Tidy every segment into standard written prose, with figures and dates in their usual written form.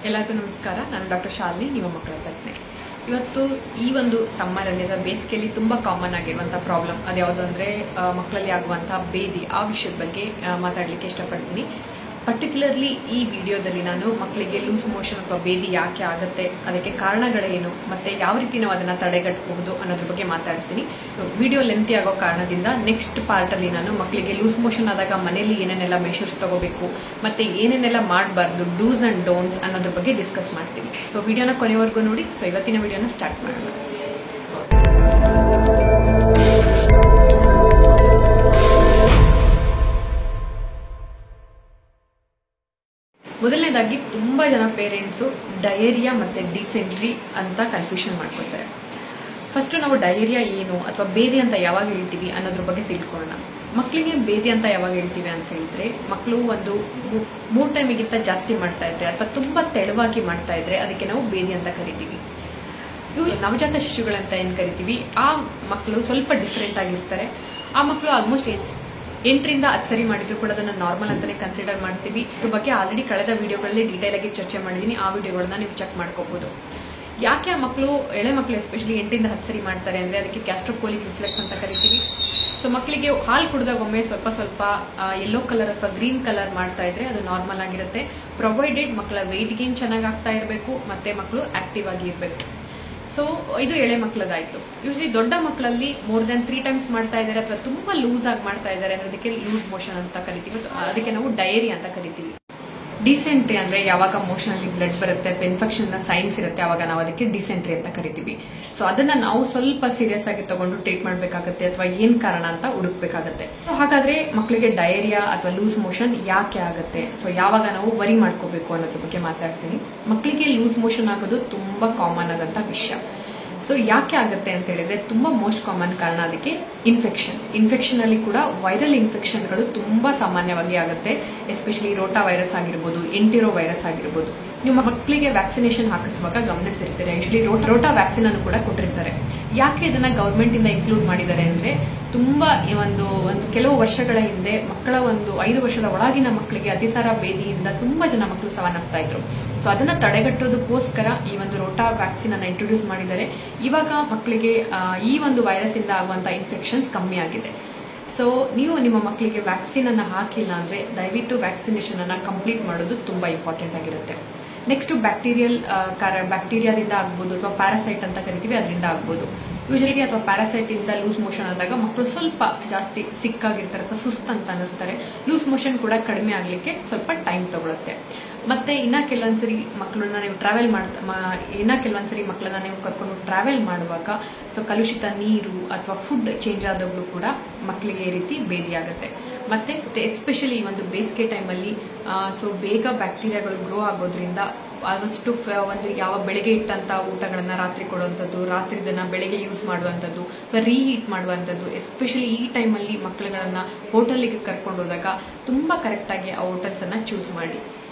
ಎಲ್ಲರಿಗೂ ನಮಸ್ಕಾರ. ನಾನು ಡಾಕ್ಟರ್ ಶಾಲಿನಿ, ನಿಮ್ಮ ಮಕ್ಕಳ ತಜ್ಞೆ. ಇವತ್ತು ಈ ಒಂದು ಸಮ್ಮರ್ ಅಲ್ಲಿ ಅಥವಾ ಬೇಸಿಗೆಯಲ್ಲಿ ತುಂಬಾ ಕಾಮನ್ ಆಗಿರುವಂತಹ ಪ್ರಾಬ್ಲಮ್ ಅದ್ಯಾವುದು ಅಂದ್ರೆ ಮಕ್ಕಳಲ್ಲಿ ಆಗುವಂತಹ ಬೇದಿ, ಆ ವಿಷಯದ ಬಗ್ಗೆ ಮಾತಾಡ್ಲಿಕ್ಕೆ ಇಷ್ಟಪಡ್ತೀನಿ. ಪರ್ಟಿಕ್ಯುಲರ್ಲಿ ಈ ವಿಡಿಯೋದಲ್ಲಿ ನಾನು ಮಕ್ಕಳಿಗೆ ಲೂಸ್ ಮೋಷನ್ ಅಥವಾ ಬೇದಿ ಯಾಕೆ ಆಗುತ್ತೆ, ಅದಕ್ಕೆ ಕಾರಣಗಳೇನು, ಮತ್ತೆ ಯಾವ ರೀತಿ ನಾವು ಅದನ್ನ ತಡೆಗಟ್ಟಬಹುದು ಅನ್ನೋದ್ರ ಬಗ್ಗೆ ಮಾತಾಡ್ತೀನಿ. ವಿಡಿಯೋ ಲೆಂತಿ ಆಗೋ ಕಾರಣದಿಂದ ನೆಕ್ಸ್ಟ್ ಪಾರ್ಟ್ ಅಲ್ಲಿ ನಾನು ಮಕ್ಕಳಿಗೆ ಲೂಸ್ ಮೋಷನ್ ಆದಾಗ ಮನೆಯಲ್ಲಿ ಏನೇನೆಲ್ಲ ಮೆಷರ್ಸ್ ತಗೋಬೇಕು, ಮತ್ತೆ ಏನೇನೆಲ್ಲ ಮಾಡಬಾರ್ದು, ಡೂಸ್ ಅಂಡ್ ಡೋಂಟ್ಸ್ ಅನ್ನೋದ್ರ ಬಗ್ಗೆ ಡಿಸ್ಕಸ್ ಮಾಡ್ತೀನಿ. ಸೊ ವಿಡಿಯೋನ ಕೊನೆವರೆಗೂ ನೋಡಿ. ಸೊ ಇವತ್ತಿನ ವಿಡಿಯೋನ ಸ್ಟಾರ್ಟ್ ಮಾಡೋಣ. ಮೊದಲನೇದಾಗಿ ತುಂಬಾ ಜನ ಪೇರೆಂಟ್ಸು ಡಯೇರಿಯಾ ಮತ್ತೆ ಡಿಸೆಂಟ್ರಿ ಅಂತ ಕನ್ಫ್ಯೂಷನ್ ಮಾಡ್ಕೊತಾರೆ. ಫಸ್ಟ್ ನಾವು ಡಯೇರಿಯಾ ಏನು ಅಥವಾ ಬೇದಿ ಅಂತ ಯಾವಾಗ ಹೇಳ್ತೀವಿ ಅನ್ನೋದ್ರ ಬಗ್ಗೆ ತಿಳ್ಕೊಳ್ಳೋಣ. ಮಕ್ಕಳಿಗೆ ಬೇದಿ ಅಂತ ಯಾವಾಗ ಹೇಳ್ತೀವಿ ಅಂತ ಹೇಳಿದ್ರೆ, ಮಕ್ಕಳು ಒಂದು 3 ಟೈಮಿಗಿಂತ ಜಾಸ್ತಿ ಮಾಡ್ತಾ ಇದ್ರೆ ಅಥವಾ ತುಂಬಾ ತೆಳುವಾಗಿ ಮಾಡ್ತಾ ಇದ್ರೆ ಅದಕ್ಕೆ ನಾವು ಬೇದಿ ಅಂತ ಕರಿತೀವಿ. ಇವು ನವಜಾತ ಶಿಶುಗಳಂತ ಏನ್ ಕರಿತೀವಿ, ಆ ಮಕ್ಕಳು ಸ್ವಲ್ಪ ಡಿಫ್ರೆಂಟ್ ಆಗಿರ್ತಾರೆ. ಆ ಮಕ್ಕಳು ಆಲ್ಮೋಸ್ಟ್ 8ರಿಂದ 10 ಸರಿ ಮಾಡಿದ್ರು ಕೂಡ ಅದನ್ನ ನಾರ್ಮಲ್ ಅಂತಾನೆ ಕನ್ಸಿಡರ್ ಮಾಡ್ತೀವಿ. ಇದ್ರ ಬಗ್ಗೆ ಆಲ್ರೆಡಿ ಕಳೆದ ವಿಡಿಯೋಗಳಲ್ಲಿ ಡೀಟೇಲ್ ಆಗಿ ಚರ್ಚೆ ಮಾಡಿದೀನಿ. ಆ ವಿಡಿಯೋಗಳನ್ನ ನೀವು ಚೆಕ್ ಮಾಡ್ಕೋಬಹುದು. ಯಾಕೆ ಆ ಮಕ್ಕಳು, ಎಳೆ ಮಕ್ಕಳು ಎಸ್ಪೆಷಲಿ 8ರಿಂದ 10 ಸರಿ ಮಾಡ್ತಾರೆ ಅಂದ್ರೆ ಅದಕ್ಕೆ ಗ್ಯಾಸ್ಟ್ರೋಕೋಲಿಕ್ ರಿಫ್ಲೆಕ್ಸ್ ಅಂತ ಕರಿತೀವಿ. ಸೊ ಮಕ್ಕಳಿಗೆ ಹಾಲು ಕುಡಿದಾಗ ಒಮ್ಮೆ ಸ್ವಲ್ಪ ಯೆಲ್ಲೋ ಕಲರ್ ಅಥವಾ ಗ್ರೀನ್ ಕಲರ್ ಮಾಡ್ತಾ ಇದ್ರೆ ಅದು ನಾರ್ಮಲ್ ಆಗಿರುತ್ತೆ, ಪ್ರೊವೈಡೆಡ್ ಮಕ್ಕಳ ವೆಯ್ಟ್ ಗೇನ್ ಚೆನ್ನಾಗಿ ಆಗ್ತಾ ಇರಬೇಕು ಮತ್ತೆ ಮಕ್ಕಳು ಆಕ್ಟಿವ್ ಆಗಿ ಇರಬೇಕು. ಸೊ ಇದು ಎಳೆ ಮಕ್ಕಳದಾಯ್ತು. ಯೂಶಲಿ ದೊಡ್ಡ ಮಕ್ಕಳಲ್ಲಿ ಮೋರ್ ದನ್ 3 ಟೈಮ್ಸ್ ಮಾಡ್ತಾ ಇದ್ದಾರೆ ಅಥವಾ ತುಂಬಾ ಲೂಸ್ ಆಗಿ ಮಾಡ್ತಾ ಇದ್ದಾರೆ ಅನ್ನೋದಕ್ಕೆ ಲೂಸ್ ಮೋಷನ್ ಅಂತ ಕರಿತೀವಿ. ಅದಕ್ಕೆ ನಾವು ಡಯೇರಿಯಾ ಅಂತ ಕರಿತೀವಿ. ಡಿಸೆಂಟ್ರಿ ಅಂದ್ರೆ ಯಾವಾಗ ಮೋಷನ್ ಅಲ್ಲಿ ಬ್ಲಡ್ ಬರುತ್ತೆ ಅಥವಾ ಇನ್ಫೆಕ್ಷನ್ ನ ಸೈನ್ಸ್ ಇರುತ್ತೆ, ಅವಾಗ ನಾವು ಅದಕ್ಕೆ ಡಿಸೆಂಟ್ರಿ ಅಂತ ಕರಿತೀವಿ. ಸೊ ಅದನ್ನ ನಾವು ಸ್ವಲ್ಪ ಸೀರಿಯಸ್ ಆಗಿ ತಗೊಂಡು ಟ್ರೀಟ್ ಮಾಡಬೇಕಾಗುತ್ತೆ ಅಥವಾ ಏನ್ ಕಾರಣ ಅಂತ ಹುಡುಕ್ಬೇಕಾಗತ್ತೆ. ಹಾಗಾದ್ರೆ ಮಕ್ಕಳಿಗೆ ಡಯೇರಿಯಾ ಅಥವಾ ಲೂಸ್ ಮೋಷನ್ ಯಾಕೆ ಆಗುತ್ತೆ, ಸೊ ಯಾವಾಗ ನಾವು ವರಿ ಮಾಡ್ಕೋಬೇಕು ಅನ್ನೋದ್ರ ಬಗ್ಗೆ ಮಾತಾಡ್ತೀನಿ. ಮಕ್ಕಳಿಗೆ ಲೂಸ್ ಮೋಷನ್ ಆಗೋದು ತುಂಬಾ ಕಾಮನ್ ಆದಂತ ವಿಷಯ. ಸೊ ಯಾಕೆ ಆಗುತ್ತೆ ಅಂತ ಹೇಳಿದ್ರೆ ತುಂಬಾ ಮೋಸ್ಟ್ ಕಾಮನ್ ಕಾರಣ ಅದಕ್ಕೆ ಇನ್ಫೆಕ್ಷನ್ ಅಲ್ಲಿ ಕೂಡ ವೈರಲ್ ಇನ್ಫೆಕ್ಷನ್ಗಳು ತುಂಬಾ ಸಾಮಾನ್ಯವಾಗಿ ಆಗುತ್ತೆ. ಎಸ್ಪೆಷಲಿ ರೋಟಾ ವೈರಸ್ ಆಗಿರ್ಬೋದು, ಎಂಟಿರೋ ವೈರಸ್ ಆಗಿರ್ಬೋದು. ನಿಮ್ಮ ಮಕ್ಕಳಿಗೆ ವ್ಯಾಕ್ಸಿನೇಷನ್ ಹಾಕಿಸುವಾಗ ಗಮನಿಸಿರ್ತೀರಿ, ಯೂಶಲಿ ರೋಟಾ ವ್ಯಾಕ್ಸಿನ್ ಅನ್ನು ಕೂಡ ಕೊಟ್ಟಿರ್ತಾರೆ. ಯಾಕೆ ಇದನ್ನ ಗವರ್ಮೆಂಟ್ ಇಂದ ಇನ್ಕ್ಲೂಡ್ ಮಾಡಿದ್ದಾರೆ ಅಂದ್ರೆ, ತುಂಬಾ ಒಂದು ಕೆಲವು ವರ್ಷಗಳ ಹಿಂದೆ ಮಕ್ಕಳ 5 ವರ್ಷದ ಒಳಗಿನ ಮಕ್ಕಳಿಗೆ ಅತಿಸಾರ ಬೇದಿಯಿಂದ ತುಂಬಾ ಜನ ಮಕ್ಕಳು ಸಾವನ್ನಪ್ತಾ ಇದ್ರು. ಸೊ ಅದನ್ನ ತಡೆಗಟ್ಟೋದಕ್ಕೋಸ್ಕರ ಈ ಒಂದು ರೋಟಾ ವ್ಯಾಕ್ಸಿನ್ ಅನ್ನ ಇಂಟ್ರೊಡ್ಯೂಸ್ ಮಾಡಿದ್ದಾರೆ. ಇವಾಗ ಮಕ್ಕಳಿಗೆ ಈ ಒಂದು ವೈರಸ್ ಇಂದ ಆಗುವಂತ ಇನ್ಫೆಕ್ಷನ್ಸ್ ಕಮ್ಮಿ ಆಗಿದೆ. ಸೊ ನೀವು ನಿಮ್ಮ ಮಕ್ಕಳಿಗೆ ವ್ಯಾಕ್ಸಿನ್ ಅನ್ನ ಹಾಕಿಲ್ಲ ಅಂದ್ರೆ ದಯವಿಟ್ಟು ವ್ಯಾಕ್ಸಿನೇಷನ್ ಅನ್ನ ಕಂಪ್ಲೀಟ್ ಮಾಡೋದು ತುಂಬಾ ಇಂಪಾರ್ಟೆಂಟ್ ಆಗಿರುತ್ತೆ. ನೆಕ್ಸ್ಟ್ ಬ್ಯಾಕ್ಟೀರಿಯಾದಿಂದ ಆಗ್ಬೋದು ಅಥವಾ ಪ್ಯಾರಾಸೈಟ್ ಅಂತ ಕರಿತೀವಿ, ಅದರಿಂದ ಆಗ್ಬೋದು. ಯೂಶಲಿ ಅಥವಾ ಪ್ಯಾರಾಸೈಟ್ ಇಂದ ಲೂಸ್ ಮೋಷನ್ ಆದಾಗ ಮಕ್ಕಳು ಸ್ವಲ್ಪ ಜಾಸ್ತಿ ಸಿಕ್ ಆಗಿರ್ತಾರೆ ಅಥವಾ ಸುಸ್ತು ಅಂತ ಅನಿಸ್ತಾರೆ. ಲೂಸ್ ಮೋಷನ್ ಕೂಡ ಕಡಿಮೆ ಆಗ್ಲಿಕ್ಕೆ ಸ್ವಲ್ಪ ಟೈಮ್ ತಗೊಳುತ್ತೆ. ಮತ್ತೆ ಇನ್ನ ಕೆಲವೊಂದ್ಸರಿ ಮಕ್ಕಳನ್ನ ನೀವು ಕರ್ಕೊಂಡು ಟ್ರಾವೆಲ್ ಮಾಡುವಾಗ ಸೊ ಕಲುಷಿತ ನೀರು ಅಥವಾ ಫುಡ್ ಚೇಂಜ್ ಆದಾಗಲೂ ಕೂಡ ಮಕ್ಕಳಿಗೆ ಈ ರೀತಿ ಬೇದಿ ಆಗುತ್ತೆ. ಮತ್ತೆ ಎಸ್ಪೆಷಲಿ ಈ ಒಂದು ಬೇಸಿಗೆ ಟೈಮಲ್ಲಿ ಸೊ ಬೇಗ ಬ್ಯಾಕ್ಟೀರಿಯಾಗಳು ಗ್ರೋ ಆಗೋದ್ರಿಂದ ಆದಷ್ಟು ಯಾವ ಬೆಳಗ್ಗೆ ಇಟ್ಟಂತ ಊಟಗಳನ್ನ ರಾತ್ರಿ ಕೊಡುವಂಥದ್ದು, ರಾತ್ರಿದನ್ನ ಬೆಳಗ್ಗೆ ಯೂಸ್ ಮಾಡುವಂಥದ್ದು ಅಥವಾ ರೀಹೀಟ್ ಮಾಡುವಂಥದ್ದು. ಎಸ್ಪೆಷಲಿ ಈ ಟೈಮಲ್ಲಿ ಮಕ್ಕಳುಗಳನ್ನ ಹೋಟೆಲ್ಗೆ ಕರ್ಕೊಂಡು ಹೋದಾಗ ತುಂಬಾ ಕರೆಕ್ಟ್ ಆಗಿ ಆ ಹೋಟೆಲ್ಸ್ ಅನ್ನ ಚೂಸ್ ಮಾಡಿ.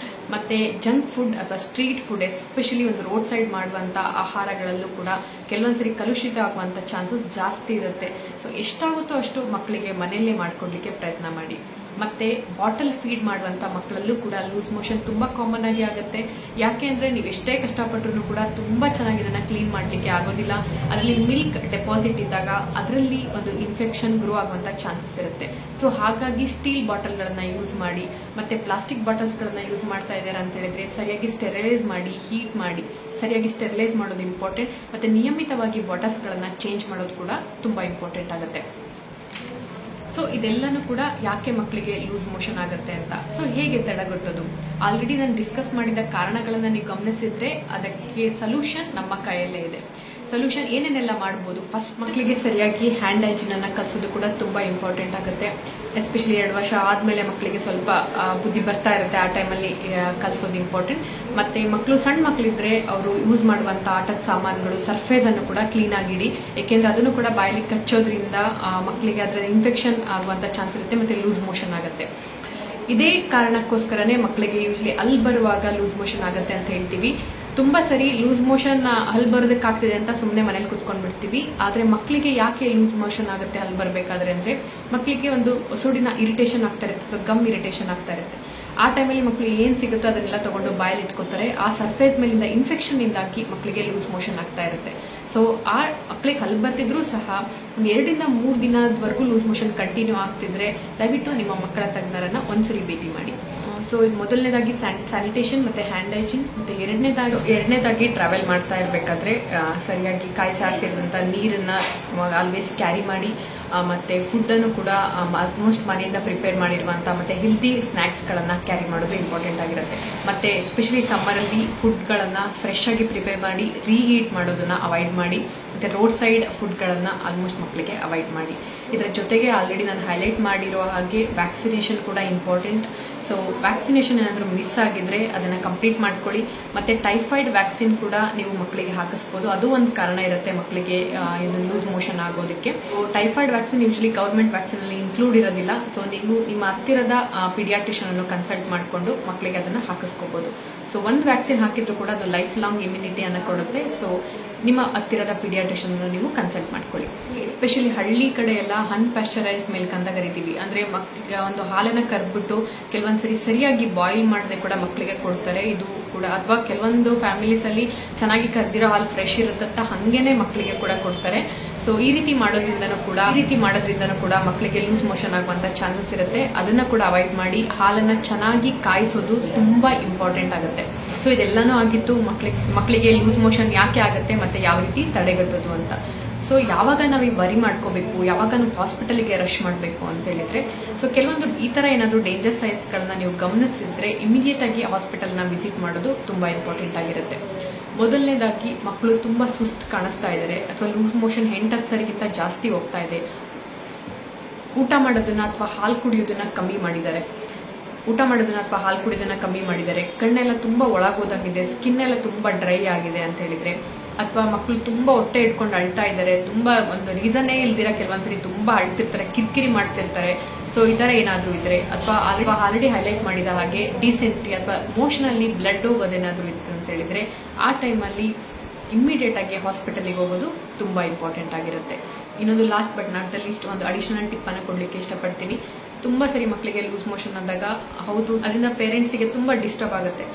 ಮತ್ತೆ ಜಂಕ್ ಫುಡ್ ಅಥವಾ ಸ್ಟ್ರೀಟ್ ಫುಡ್, ಎಸ್ಪೆಷಲಿ ಒಂದು ರೋಡ್ ಸೈಡ್ ಮಾಡುವಂತ ಆಹಾರಗಳಲ್ಲೂ ಕೂಡ ಕೆಲವೊಂದ್ಸರಿ ಕಲುಷಿತ ಆಗುವಂತ ಚಾನ್ಸಸ್ ಜಾಸ್ತಿ ಇರುತ್ತೆ. ಸೊ ಎಷ್ಟಾಗುತ್ತೋ ಅಷ್ಟು ಮಕ್ಕಳಿಗೆ ಮನೆಯಲ್ಲೇ ಮಾಡ್ಕೊಡ್ಲಿಕ್ಕೆ ಪ್ರಯತ್ನ ಮಾಡಿ. ಮತ್ತೆ ಬಾಟಲ್ ಫೀಡ್ ಮಾಡುವಂತ ಮಕ್ಕಳಲ್ಲೂ ಕೂಡ ಲೂಸ್ ಮೋಷನ್ ತುಂಬಾ ಕಾಮನ್ ಆಗಿ ಆಗುತ್ತೆ. ಯಾಕೆ ಅಂದ್ರೆ ನೀವು ಎಷ್ಟೇ ಕಷ್ಟಪಟ್ಟರು ಕೂಡ ತುಂಬಾ ಚೆನ್ನಾಗಿ ಇದನ್ನ ಕ್ಲೀನ್ ಮಾಡ್ಲಿಕ್ಕೆ ಆಗೋದಿಲ್ಲ. ಅದರಲ್ಲಿ ಮಿಲ್ಕ್ ಡೆಪಾಸಿಟ್ ಇದ್ದಾಗ ಅದರಲ್ಲಿ ಒಂದು ಇನ್ಫೆಕ್ಷನ್ ಗ್ರೋ ಆಗುವಂತ ಚಾನ್ಸಸ್ ಇರುತ್ತೆ. ಸೊ ಹಾಗಾಗಿ ಸ್ಟೀಲ್ ಬಾಟಲ್ ಗಳನ್ನ ಯೂಸ್ ಮಾಡಿ, ಮತ್ತೆ ಪ್ಲಾಸ್ಟಿಕ್ ಬಾಟಲ್ಸ್ ಗಳನ್ನ ಯೂಸ್ ಮಾಡ್ತಾ ಇದ್ದಾರೆ ಅಂತ ಹೇಳಿದ್ರೆ ಸರಿಯಾಗಿ ಸ್ಟೆರಿಲೈಸ್ ಮಾಡಿ, ಹೀಟ್ ಮಾಡಿ ಸರಿಯಾಗಿ ಸ್ಟೆರಿಲೈಸ್ ಮಾಡೋದು ಇಂಪಾರ್ಟೆಂಟ್. ಮತ್ತೆ ನಿಯಮಿತವಾಗಿ ಬಾಟಲ್ಸ್ ಗಳನ್ನ ಚೇಂಜ್ ಮಾಡೋದು ಕೂಡ ತುಂಬಾ ಇಂಪಾರ್ಟೆಂಟ್ ಆಗುತ್ತೆ. ಸೊ ಇದೆಲ್ಲನೂ ಕೂಡ ಯಾಕೆ ಮಕ್ಕಳಿಗೆ ಲೂಸ್ ಮೋಷನ್ ಆಗುತ್ತೆ ಅಂತ. ಸೊ ಹೇಗೆ ತಡೆಗಟ್ಟೋದು, ಆಲ್ರೆಡಿ ನಾನು ಡಿಸ್ಕಸ್ ಮಾಡಿದ ಕಾರಣಗಳನ್ನ ನೀವು ಗಮನಿಸಿದ್ರೆ ಅದಕ್ಕೆ ಸೊಲ್ಯೂಷನ್ ನಮ್ಮ ಕೈಯಲ್ಲೇ ಇದೆ. ಸೊಲ್ಯೂಷನ್ ಏನೇನೆಲ್ಲ ಮಾಡಬಹುದು, ಫಸ್ಟ್ ಮಕ್ಕಳಿಗೆ ಸರಿಯಾಗಿ ಹ್ಯಾಂಡ್ ಹೈಜಿನ್ ಅನ್ನ ಕಲಿಸೋದು ಕೂಡ ತುಂಬಾ ಇಂಪಾರ್ಟೆಂಟ್ ಆಗುತ್ತೆ. ಎಸ್ಪೆಷಲಿ 2 ವರ್ಷ ಆದ್ಮೇಲೆ ಮಕ್ಕಳಿಗೆ ಸ್ವಲ್ಪ ಬುದ್ಧಿ ಬರ್ತಾ ಇರುತ್ತೆ, ಆ ಟೈಮಲ್ಲಿ ಕಲಿಸೋದು ಇಂಪಾರ್ಟೆಂಟ್. ಮತ್ತೆ ಸಣ್ಣ ಮಕ್ಕಳಿದ್ರೆ ಅವರು ಯೂಸ್ ಮಾಡುವಂತ ಆಟದ ಸಾಮಾನುಗಳು, ಸರ್ಫೇಸ್ ಅನ್ನು ಕೂಡ ಕ್ಲೀನ್ ಆಗಿಡಿ. ಯಾಕೆಂದ್ರೆ ಅದನ್ನು ಕೂಡ ಬಾಯಲ್ಲಿ ಕಚ್ಚೋದ್ರಿಂದ ಮಕ್ಕಳಿಗೆ ಅದರ ಇನ್ಫೆಕ್ಷನ್ ಆಗುವಂತ ಚಾನ್ಸ್ ಇರುತ್ತೆ ಮತ್ತೆ ಲೂಸ್ ಮೋಷನ್ ಆಗುತ್ತೆ. ಇದೇ ಕಾರಣಕ್ಕೋಸ್ಕರನೇ ಮಕ್ಕಳಿಗೆ ಯೂಶಲಿ ಅಲ್ಲಿ ಬರುವಾಗ ಲೂಸ್ ಮೋಷನ್ ಆಗುತ್ತೆ ಅಂತ ಹೇಳ್ತೀವಿ. ತುಂಬಾ ಸರಿ ಲೂಸ್ ಮೋಷನ್ ಹಲ್ ಬರೋದಕ್ಕಾಗ್ತಿದೆ ಅಂತ ಸುಮ್ಮನೆ ಮನೇಲಿ ಕುತ್ಕೊಂಡ್ಬಿಡ್ತೀವಿ. ಆದ್ರೆ ಮಕ್ಕಳಿಗೆ ಯಾಕೆ ಲೂಸ್ ಮೋಷನ್ ಆಗುತ್ತೆ ಹಲ್ ಬರಬೇಕಾದ್ರೆ ಅಂದ್ರೆ, ಮಕ್ಕಳಿಗೆ ಒಂದು ಒಸಡಿನ ಇರಿಟೇಷನ್ ಆಗ್ತಾ ಇರುತ್ತೆ, ಗಮ್ ಇರಿಟೇಷನ್ ಆಗ್ತಾ ಇರುತ್ತೆ. ಆ ಟೈಮಲ್ಲಿ ಮಕ್ಕಳು ಏನು ಸಿಗುತ್ತೋ ಅದನ್ನೆಲ್ಲ ತಗೊಂಡು ಬಾಯಲ್ಲಿ ಇಟ್ಕೋತಾರೆ. ಆ ಸರ್ಫೇಸ್ ಮೇಲಿಂದ ಇನ್ಫೆಕ್ಷನ್ ಇಂದಾಗಿ ಮಕ್ಕಳಿಗೆ ಲೂಸ್ ಮೋಷನ್ ಆಗ್ತಾ ಇರುತ್ತೆ. ಸೊ ಆ ಮಕ್ಕಳಿಗೆ ಹಲ್ಲು ಬರ್ತಿದ್ರು ಸಹ ಒಂದು 2 ರಿಂದ 3 ದಿನದವರೆಗೂ ಲೂಸ್ ಮೋಷನ್ ಕಂಟಿನ್ಯೂ ಆಗ್ತಿದ್ರೆ ದಯವಿಟ್ಟು ನಿಮ್ಮ ಮಕ್ಕಳ ತಜ್ಞರನ್ನ ಒಂದ್ಸರಿ ಭೇಟಿ ಮಾಡಿ. ಸೊ ಇದು ಮೊದಲನೇದಾಗಿ ಸ್ಯಾನಿಟೇಷನ್ ಮತ್ತೆ ಹ್ಯಾಂಡ್ ಹೈಜಿನ್, ಮತ್ತೆ ಎರಡನೇದಾಗಿ ಟ್ರಾವೆಲ್ ಮಾಡ್ತಾ ಇರಬೇಕಾದ್ರೆ ಸರಿಯಾಗಿ ಕಾಯಿಸಾರಿಸಿದಂಥ ನೀರನ್ನ ಆಲ್ವೇಸ್ ಕ್ಯಾರಿ ಮಾಡಿ, ಮತ್ತೆ ಫುಡ್ ಅನ್ನು ಕೂಡ ಆಲ್ಮೋಸ್ಟ್ ಮನೆಯಿಂದ ಪ್ರಿಪೇರ್ ಮಾಡಿರುವಂತ ಮತ್ತೆ ಹೆಲ್ದಿ ಸ್ನಾಕ್ಸ್ ಗಳನ್ನ ಕ್ಯಾರಿ ಮಾಡೋದು ಇಂಪಾರ್ಟೆಂಟ್ ಆಗಿರುತ್ತೆ. ಮತ್ತೆ ಎಸ್ಪೆಷಲಿ ಸಮ್ಮರ್ ಅಲ್ಲಿ ಫುಡ್ ಗಳನ್ನ ಫ್ರೆಶ್ ಆಗಿ ಪ್ರಿಪೇರ್ ಮಾಡಿ ರೀಹೀಟ್ ಮಾಡೋದನ್ನ ಅವಾಯ್ಡ್ ಮಾಡಿ, ಮತ್ತೆ ರೋಡ್ ಸೈಡ್ ಫುಡ್ ಗಳನ್ನ ಆಲ್ಮೋಸ್ಟ್ ಮಕ್ಕಳಿಗೆ ಅವಾಯ್ಡ್ ಮಾಡಿ. ಇದರ ಜೊತೆಗೆ ಆಲ್ರೆಡಿ ನಾನು ಹೈಲೈಟ್ ಮಾಡಿರೋ ಹಾಗೆ ವ್ಯಾಕ್ಸಿನೇಷನ್ ಕೂಡ ಇಂಪಾರ್ಟೆಂಟ್. ಸೊ ವ್ಯಾಕ್ಸಿನೇಷನ್ ಏನಾದರೂ ಮಿಸ್ ಆಗಿದ್ರೆ ಅದನ್ನ ಕಂಪ್ಲೀಟ್ ಮಾಡ್ಕೊಳ್ಳಿ. ಮತ್ತೆ ಟೈಫಾಯ್ಡ್ ವ್ಯಾಕ್ಸಿನ್ ಕೂಡ ನೀವು ಮಕ್ಕಳಿಗೆ ಹಾಕಿಸ್ಬೋದು, ಅದು ಒಂದು ಕಾರಣ ಇರುತ್ತೆ ಮಕ್ಕಳಿಗೆ ಇದು ಲೂಸ್ ಮೋಷನ್ ಆಗೋದಕ್ಕೆ. Typhoid vaccine usually government vaccine ಅಲ್ಲಿ ಇನ್ಕ್ಲೂಡ್ ಇರೋದಿಲ್ಲ. ಸೊ ನೀವು ನಿಮ್ಮ ಹತ್ತಿರದ ಪಿಡಿಯಾಟ್ರಿಷಿಯನ್ ಅನ್ನು ಕನ್ಸಲ್ಟ್ ಮಾಡಿಕೊಂಡು ಮಕ್ಕಳಿಗೆ ಅದನ್ನ ಹಾಕಿಸ್ಕೋಬಹುದು. ಸೊ ಒಂದು ವ್ಯಾಕ್ಸಿನ್ ಹಾಕಿದ್ರು ಕೂಡ ಅದು ಲೈಫ್ ಲಾಂಗ್ ಇಮ್ಯುನಿಟಿ ಅನ್ನು ಕೊಡುತ್ತೆ. ಸೊ ನಿಮ್ಮ ಹತ್ತಿರದ ಪಿಡಿಯಾಟ್ರಿಷಿಯನ್ ಅನ್ನು ನೀವು ಕನ್ಸಲ್ಟ್ ಮಾಡ್ಕೊಳ್ಳಿ. ಎಸ್ಪೆಷಲಿ ಹಳ್ಳಿ ಕಡೆ ಎಲ್ಲ ಅನ್ಪ್ಯಾಶ್ಚರೈಸ್ಡ್ ಮಿಲ್ಕ್ ಅಂತ ಕರಿತೀವಿ, ಅಂದ್ರೆ ಮಕ್ಕಳಿಗೆ ಒಂದು ಹಾಲನ್ನ ಕರೆದ್ಬಿಟ್ಟು ಕೆಲವೊಂದ್ಸರಿ ಸರಿಯಾಗಿ ಬಾಯ್ಲ್ ಮಾಡದೆ ಕೂಡ ಮಕ್ಕಳಿಗೆ ಕೊಡ್ತಾರೆ. ಇದು ಕೂಡ ಅಥವಾ ಕೆಲವೊಂದು ಫ್ಯಾಮಿಲೀಸ್ ಅಲ್ಲಿ ಚೆನ್ನಾಗಿ ಕರೆದಿರೋ ಹಾಲು ಫ್ರೆಶ್ ಇರುತ್ತಂತ ಹಂಗೇನೆ ಮಕ್ಕಳಿಗೆ ಕೂಡ ಕೊಡ್ತಾರೆ. ಸೊ ಈ ರೀತಿ ಮಾಡೋದ್ರಿಂದನೂ ಕೂಡ ಮಕ್ಕಳಿಗೆ ಲೂಸ್ ಮೋಷನ್ ಆಗುವಂತ ಚಾನ್ಸಸ್ ಇರುತ್ತೆ. ಅದನ್ನ ಕೂಡ ಅವಾಯ್ಡ್ ಮಾಡಿ ಹಾಲನ್ನ ಚೆನ್ನಾಗಿ ಕಾಯಿಸೋದು ತುಂಬಾ ಇಂಪಾರ್ಟೆಂಟ್ ಆಗುತ್ತೆ. ಸೊ ಇದೆಲ್ಲಾನು ಆಗಿತ್ತು ಮಕ್ಕಳಿಗೆ ಲೂಸ್ ಮೋಷನ್ ಯಾಕೆ ಆಗುತ್ತೆ ಮತ್ತೆ ಯಾವ ರೀತಿ ತಡೆಗಟ್ಟೋದು ಅಂತ. ಸೊ ಯಾವಾಗ ನಾವು ವರಿ ಮಾಡ್ಕೋಬೇಕು, ಯಾವಾಗ ನಾವು ಹಾಸ್ಪಿಟಲ್ಗೆ ರಶ್ ಮಾಡಬೇಕು ಅಂತ ಹೇಳಿದ್ರೆ, ಸೊ ಕೆಲವೊಂದು ಈ ತರ ಏನಾದ್ರು ಡೇಂಜರ್ ಸೈನ್ಸ್ ಗಳನ್ನ ನೀವು ಗಮನಿಸಿದ್ರೆ ಇಮಿಡಿಯೇಟ್ ಆಗಿ ಹಾಸ್ಪಿಟಲ್ನ ವಿಸಿಟ್ ಮಾಡೋದು ತುಂಬಾ ಇಂಪಾರ್ಟೆಂಟ್ ಆಗಿರುತ್ತೆ. ಮೊದಲನೇದಾಗಿ ಮಕ್ಕಳು ತುಂಬಾ ಸುಸ್ತು ಕಾಣಿಸ್ತಾ ಇದ್ದಾರೆ ಅಥವಾ ಲೂಸ್ ಮೋಷನ್ 8-10 ಸರಿಗಿಂತ ಜಾಸ್ತಿ ಹೋಗ್ತಾ ಇದೆ, ಊಟ ಮಾಡೋದನ್ನ ಅಥವಾ ಹಾಲು ಕುಡಿಯೋದನ್ನ ಕಮ್ಮಿ ಮಾಡಿದ್ದಾರೆ, ಕಣ್ಣೆಲ್ಲ ತುಂಬಾ ಒಳಗೋದಂಗಿದೆ, ಸ್ಕಿನ್ ಎಲ್ಲ ತುಂಬಾ ಡ್ರೈ ಆಗಿದೆ ಅಂತ ಹೇಳಿದ್ರೆ, ಅಥವಾ ಮಕ್ಕಳು ತುಂಬಾ ಹೊಟ್ಟೆ ಇಟ್ಕೊಂಡು ಅಳ್ತಾ ಇದ್ದಾರೆ, ತುಂಬಾ ಒಂದು ರೀಸನ್ನೇ ಇಲ್ದಿರ ಕೆಲವೊಂದ್ಸರಿ ತುಂಬಾ ಅಳ್ತಿರ್ತಾರೆ, ಕಿರಿಕಿರಿ ಮಾಡ್ತಿರ್ತಾರೆ. ಸೊ ಈ ತರ ಏನಾದ್ರೂ ಇದ್ರೆ, ಅಥವಾ ಆಲ್ರೆಡಿ ಹೈಲೈಟ್ ಮಾಡಿದ ಹಾಗೆ ಡಿಸೆಂಟ್ರಿ ಅಥವಾ ಮೋಷನಲ್ಲಿ ಬ್ಲಡ್ ಹೋಗೋದೇನಾದ್ರೂ ಇತ್ತು ಅಂತ ಹೇಳಿದ್ರೆ ಆ ಟೈಮಲ್ಲಿ ಇಮ್ಮಿಡಿಯೇಟ್ ಆಗಿ ಹಾಸ್ಪಿಟಲ್ಗೆ ಹೋಗೋದು ತುಂಬಾ ಇಂಪಾರ್ಟೆಂಟ್ ಆಗಿರುತ್ತೆ. ಇನ್ನೊಂದು last but not the least ಒಂದು ಅಡಿಷನಲ್ ಟಿಪ್ ಅನ್ನು ಕೊಡ್ಲಿಕ್ಕೆ ಇಷ್ಟಪಡ್ತೀನಿ. ತುಂಬಾ ಸರಿ ಮಕ್ಕಳಿಗೆ ಲೂಸ್ ಮೋಷನ್ ಆದಾಗ ಹೌದು ಅದರಿಂದ ಪೇರೆಂಟ್ಸ್ಗೆ ತುಂಬಾ ಡಿಸ್ಟರ್ಬ್ ಆಗುತ್ತೆ.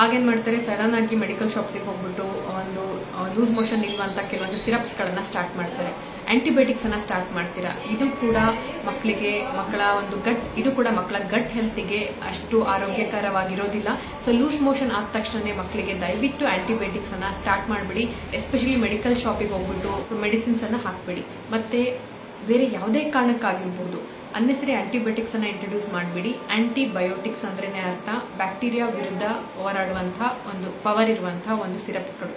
ಆಗೇನ್ ಮಾಡ್ತಾರೆ, ಸಡನ್ ಆಗಿ ಮೆಡಿಕಲ್ ಶಾಪ್ಸ್ಗೆ ಹೋಗ್ಬಿಟ್ಟು ಒಂದು ಲೂಸ್ ಮೋಷನ್ ಇರುವಂತ ಕೆಲವೊಂದು ಸಿರಪ್ಸ್ ಗಳನ್ನ ಸ್ಟಾರ್ಟ್ ಮಾಡ್ತಾರೆ, ಆಂಟಿಬಯೋಟಿಕ್ಸ್ ಅನ್ನ ಸ್ಟಾರ್ಟ್ ಮಾಡ್ತೀರಾ. ಇದು ಕೂಡ ಮಕ್ಕಳ ಗಟ್ ಹೆಲ್ತ್ಗೆ ಅಷ್ಟು ಆರೋಗ್ಯಕರವಾಗಿರೋದಿಲ್ಲ. ಸೊ ಲೂಸ್ ಮೋಷನ್ ಆದ ತಕ್ಷಣ ಮಕ್ಕಳಿಗೆ ದಯವಿಟ್ಟು ಆಂಟಿಬಯೋಟಿಕ್ಸ್ ಅನ್ನ ಸ್ಟಾರ್ಟ್ ಮಾಡಬೇಡಿ. ಎಸ್ಪೆಷಲಿ ಮೆಡಿಕಲ್ ಶಾಪಿಗೆ ಹೋಗ್ಬಿಟ್ಟು ಮೆಡಿಸಿನ್ಸ್ ಅನ್ನ ಹಾಕ್ಬೇಡಿ. ಮತ್ತೆ ಬೇರೆ ಯಾವುದೇ ಕಾರಣಕ್ಕಾಗಿರ್ಬಹುದು ಅನ್ನೆಸರಿ ಆಂಟಿಬಯೋಟಿಕ್ಸ್ ಅನ್ನ ಇಂಟ್ರೊಡ್ಯೂಸ್ ಮಾಡಬೇಡಿ. ಆಂಟಿಬಯೋಟಿಕ್ಸ್ ಅಂದ್ರೇನೆ ಅರ್ಥ ಬ್ಯಾಕ್ಟೀರಿಯಾ ವಿರುದ್ಧ ಹೋರಾಡುವಂತಹ ಒಂದು ಪವರ್ ಇರುವಂತಹ ಒಂದು ಸಿರಪ್ಸ್ಗಳು.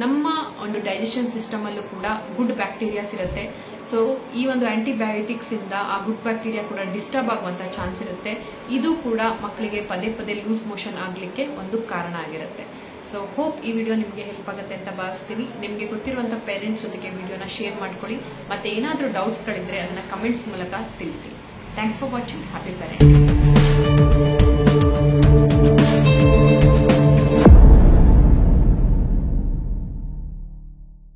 ನಮ್ಮ ಒಂದು ಡೈಜೆಷನ್ ಸಿಸ್ಟಮ್ ಅಲ್ಲೂ ಕೂಡ ಗುಡ್ ಬ್ಯಾಕ್ಟೀರಿಯಾಸ್ ಇರುತ್ತೆ. ಸೊ ಈ ಒಂದು ಆಂಟಿಬಯೋಟಿಕ್ಸ್ ಇಂದ ಆ ಗುಡ್ ಬ್ಯಾಕ್ಟೀರಿಯಾ ಕೂಡ ಡಿಸ್ಟರ್ಬ್ ಆಗುವಂತ ಚಾನ್ಸ್ ಇರುತ್ತೆ. ಇದು ಕೂಡ ಮಕ್ಕಳಿಗೆ ಪದೇ ಲೂಸ್ ಮೋಷನ್ ಆಗ್ಲಿಕ್ಕೆ ಒಂದು ಕಾರಣ ಆಗಿರುತ್ತೆ. ಸೊ ಹೋಪ್ ಈ ವಿಡಿಯೋ ನಿಮಗೆ ಹೆಲ್ಪ್ ಆಗುತ್ತೆ ಅಂತ ಭಾವಿಸ್ತೀನಿ. ನಿಮಗೆ ಗೊತ್ತಿರುವಂತ ಪೇರೆಂಟ್ಸ್ ಜೊತೆಗೆ ವಿಡಿಯೋನ ಶೇರ್ ಮಾಡ್ಕೊಳ್ಳಿ. ಮತ್ತೆ ಏನಾದರೂ ಡೌಟ್ಸ್ಗಳಿದ್ರೆ ಅದನ್ನ ಕಮೆಂಟ್ಸ್ ಮೂಲಕ ತಿಳಿಸಿ. Thanks for watching. Happy parenting.